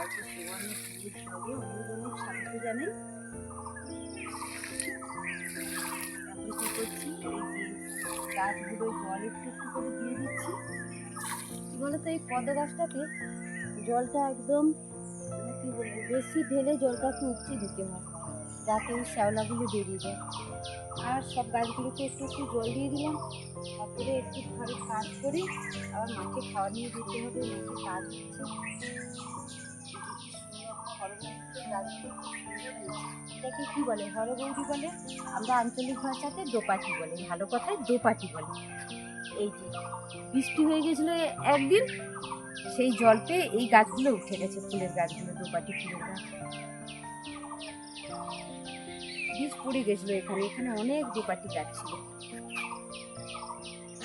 সবাইকে সুবর্ণ পুজোর সঙ্গে অনেক অনেক স্বাগত জানাই। এখন কী করছি, এই যে গাছগুলোর জল একটু একটু করে দিয়ে দিচ্ছি। কী বলতো, এই পদ্ম গাছটাকে জলটা একদম কী বলবো, বেশি ঢেলে জলটাকে উপচে দিতে হয় যাতে এই শ্যাওলাগুলো বেরিয়ে যায়। আর সব গাছগুলোকে একটু একটু জল দিয়ে দিলাম। তারপরে একটু ঘরে কাজ করে আবার মাকে খাওয়া নিয়ে যেতে হবে, মাকে কাজ হচ্ছে। এটাকে কি বলে, হরগৌরী বলে, আমরা আঞ্চলিক ভাষাতে দোপাটি বলে, ভালো কথায় দোপাটি বলে। এই যে বৃষ্টি হয়ে গেছিলো একদিন, সেই জল পেয়ে এই গাছগুলো উঠে গেছে, ফুলের গাছগুলো, দোপাটি ফুলের গাছ। বীজ পড়ে গেছিলো এখানে, এখানে অনেক দোপাটি গাছ ছিল,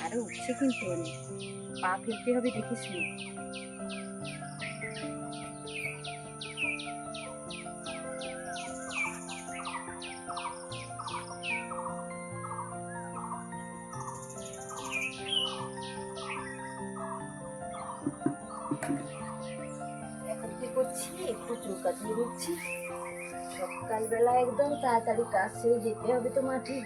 আরো উঠছে কিন্তু অনেক। পা ফেলতে হবে দেখে শুনে। এখন কি করছি, একটু চৌকা দিয়ে দিচ্ছি। সকালবেলা একদম তাড়াতাড়ি কাজ সেরে যেতে হবে তো মাঠে।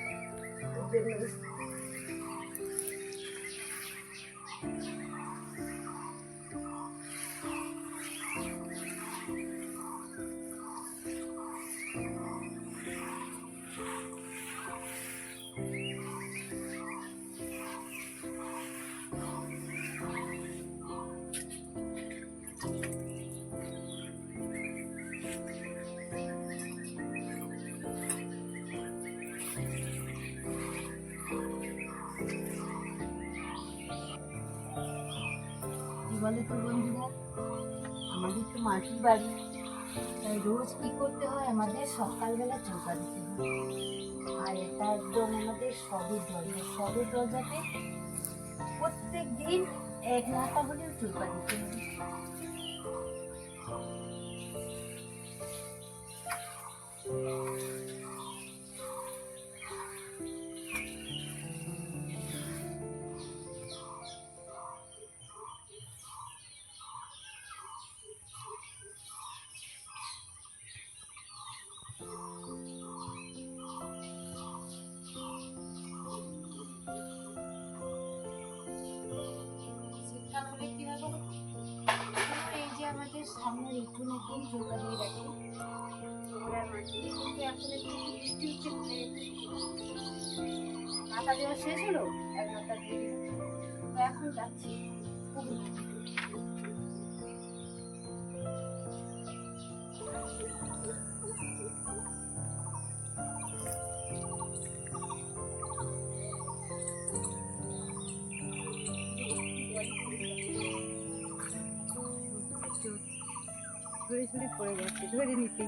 বলে তো বন্ধুরা, আমাদের তো মাটির বাড়ি, তাই রোজ কি করতে হয়, আমাদের সকালবেলা চৌকা দিতে হয়। আর এটা একদম আমাদের সবের দরজা, সবের দরজাতে প্রত্যেক দিন এক নাতা হলেও চৌকা দিতে হবে। এই যে আমাদের সামনের উঠোন একদম চৌকা দিয়ে রাখি, এখন একটু বৃষ্টি হচ্ছে, নাতা দেওয়া শেষ হলো, এক নাতা দিয়ে দিলাম। তো এখন যাচ্ছি ঘুরে ঘুরে পড়ে যাচ্ছে, ধরে নিতে।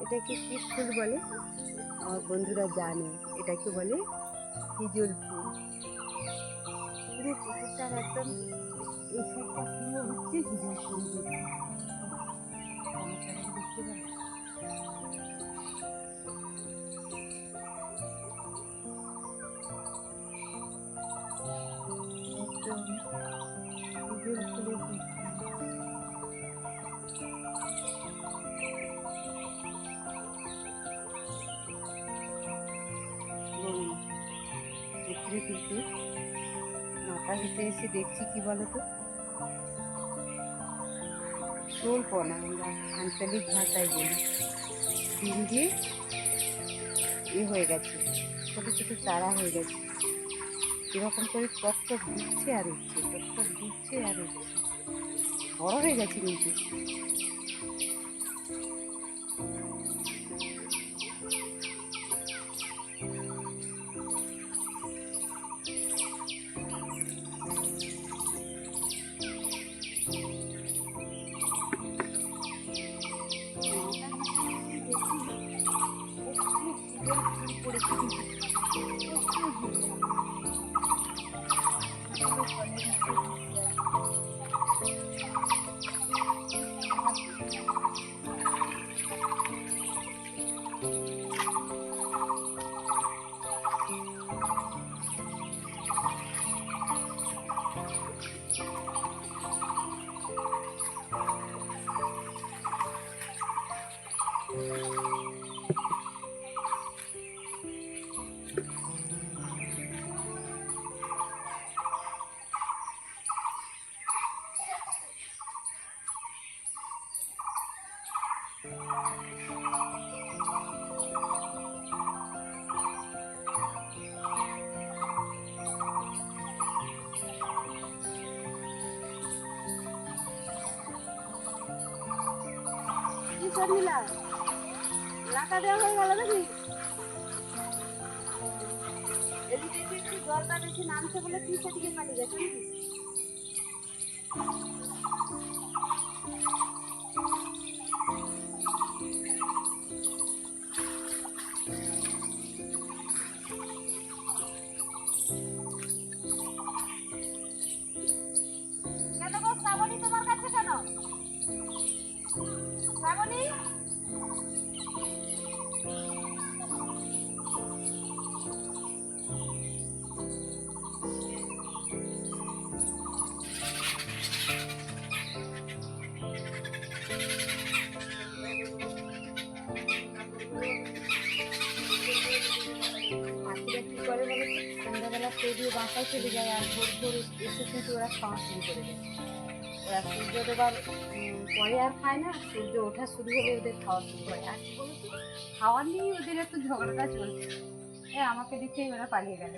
এটাকে কি ফুল বলে আমার বন্ধুরা জানে, এটাকে বলে হিজল ফুল। পুরো পুকুরটার একদম এই সাইডটা পুরো হচ্ছে হিজল ফুল দিয়ে। দেখতে পাই একদম হিজল ফুলের কিন্তু মাথা হেঁটে এসে দেখছি কি বলতো, শোলপনা আমরা আঞ্চলিক ভাষায় বলি, ডিম দিয়ে হয়ে গেছে, ছোটো ছোটো চারা হয়ে গেছে, এরকম করে টক টক দিচ্ছে আর উঠছে, টক টক দিচ্ছে আর উঠছে, বড় হয়ে গেছে কিন্তু। কি শর্মিলা, লাকা দেওয়া হয়ে গেল নাকি? এদিকে একটু জলটা বেশি নামছে বলে তুই সেদিকে পালিয়ে গেছে নাকি? কেন গো শ্রাবণী, তোমার কাছে কেন? শ্রাবণী, পাখিরা কি করে বলো তো, সন্ধ্যাবেলা খেয়ে দিয়ে বাসায় চলে যায় আর ভোর ভোর এসে কিন্তু ওরা খাওয়া শুরু করে দেয়। ওরা সূর্য দেবার পরে আর খায় না, সূর্য ওঠা শুরু হলে ওদের খাওয়া শুরু করে। আর কি বলতো, খাওয়া নিয়েই ওদের একটু ঝগড়াটা চলছে। আমাকে দেখেই ওরা পালিয়ে গেল।